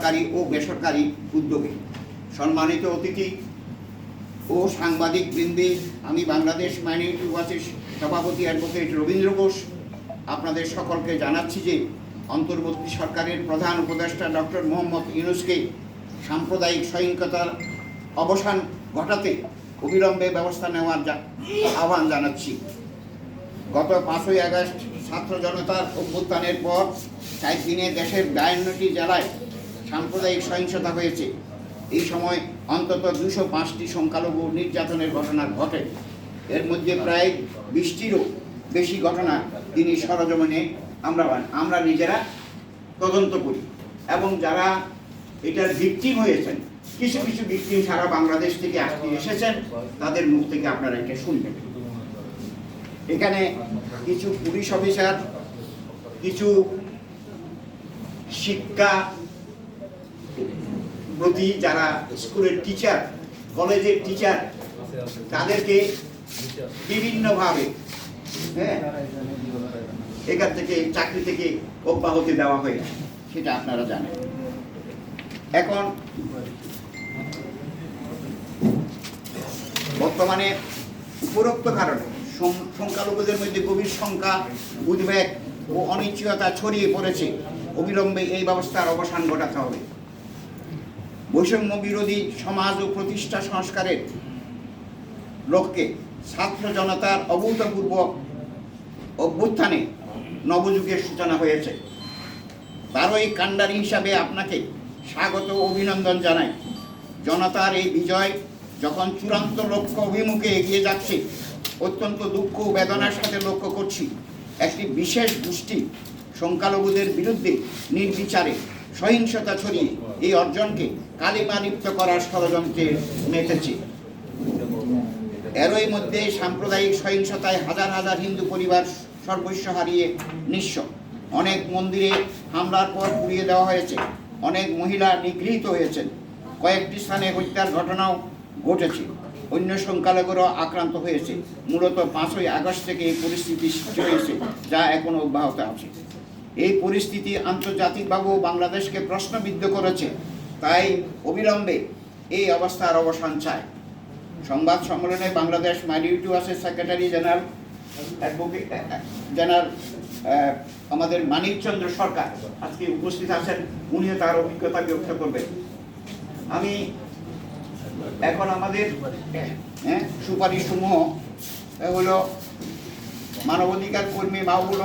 সরকারি ও বেসরকারি উদ্যোগে। সম্মানিত অতিথি ও সাংবাদিক বৃন্দে, আমি বাংলাদেশ মাইনরিটি ওয়াচের সভাপতি অ্যাডভোকেট রবীন্দ্র ঘোষ আপনাদের সকলকে জানাচ্ছি যে অন্তর্বর্তী সরকারের প্রধান উপদেষ্টা ডক্টর মোহাম্মদ ইউনূসকে সাম্প্রদায়িক সহিংসতার অবসান ঘটাতে অবিলম্বে ব্যবস্থা নেওয়ার আহ্বান জানাচ্ছি। গত 5ই আগস্ট ছাত্র জনতার অভ্যুত্থানের পর 4 দিনে দেশের 52টি জেলায় সাম্প্রদায়িক সহিংসতা হয়েছে। এই সময় অন্তত 205টি সংখ্যালঘু নির্যাতনের ঘটনা ঘটে। এর মধ্যে প্রায় 20টিরও বেশি ঘটনা তিনি সরজমিনে আমরা নিজেরা তদন্ত করি, এবং যারা এটার ভিকটিম হয়েছেন, কিছু কিছু ভিকটিম সারা বাংলাদেশ থেকে এসেছেন, তাদের মুখ থেকে আপনারা এটা শুনবেন। এখানে কিছু পুলিশ অফিসার, কিছু শিক্ষা প্রতি যারা স্কুলের টিচার, কলেজের টিচার, তাদেরকে বিভিন্নভাবে এখান থেকে চাকরি থেকে অব্যাহতি দেওয়া হয়েছে, সেটা আপনারা জানেন। এখন বর্তমানে উপরোক্ত কারণে সংখ্যালঘুদের মধ্যে গভীর শঙ্কা, উদ্বেগ ও অনিশ্চয়তা ছড়িয়ে পড়েছে। অবিলম্বে এই ব্যবস্থার অবসান ঘটাতে হবে। বৈষম্য বিরোধী সমাজ ও প্রতিষ্ঠা সংস্কারের লক্ষ্যে ছাত্র জনতার অভূতপূর্ব অভ্যুত্থানে নবযুগের সূচনা হয়েছে। তারই কাণ্ডারি হিসাবে আপনাকে স্বাগত ও অভিনন্দন জানাই। জনতার এই বিজয় যখন চূড়ান্ত লক্ষ্য অভিমুখে এগিয়ে যাচ্ছে, অত্যন্ত দুঃখ ও বেদনার সাথে লক্ষ্য করছি একটি বিশেষ গোষ্ঠী সংখ্যালঘুদের বিরুদ্ধে নির্বিচারে সহিংসতা ছড়িয়ে এই অর্জনকে কালিমালিপ্ত করার ষড়যন্ত্রে মেতেছে। এরই মধ্যে সাম্প্রদায়িক সহিংসতায় হাজার হাজার হিন্দু পরিবার সর্বস্ব হারিয়ে নিঃস্ব। অনেক মন্দিরে হামলার পর পুড়িয়ে দেওয়া হয়েছে। অনেক মহিলা নিগৃহীত হয়েছেন। কয়েকটি স্থানে হত্যার ঘটনাও ঘটেছে। অন্য সংখ্যালঘুরাও আক্রান্ত হয়েছে। মূলত 5ই আগস্ট থেকে এই পরিস্থিতি সৃষ্টি হয়েছে, যা এখনো অব্যাহত আছে। এই পরিস্থিতি আন্তর্জাতিকভাবেও বাংলাদেশকে প্রশ্নবিদ্ধ করেছে। তাই অবিলম্বে এই অবস্থার অবসান চায়। সংবাদ সম্মেলনে বাংলাদেশ মাইনরিটি ওয়াচের সেক্রেটারি জেনারেল অ্যাডভোকেট জেনারেল আমাদের মানিকচন্দ্র সরকার আজকে উপস্থিত আছেন। উনিও তার অভিজ্ঞতা ব্যক্ত করবেন। আমি এখন আমাদের সুপারিশ সমূহ হলো মানবাধিকার কর্মী মাহবুব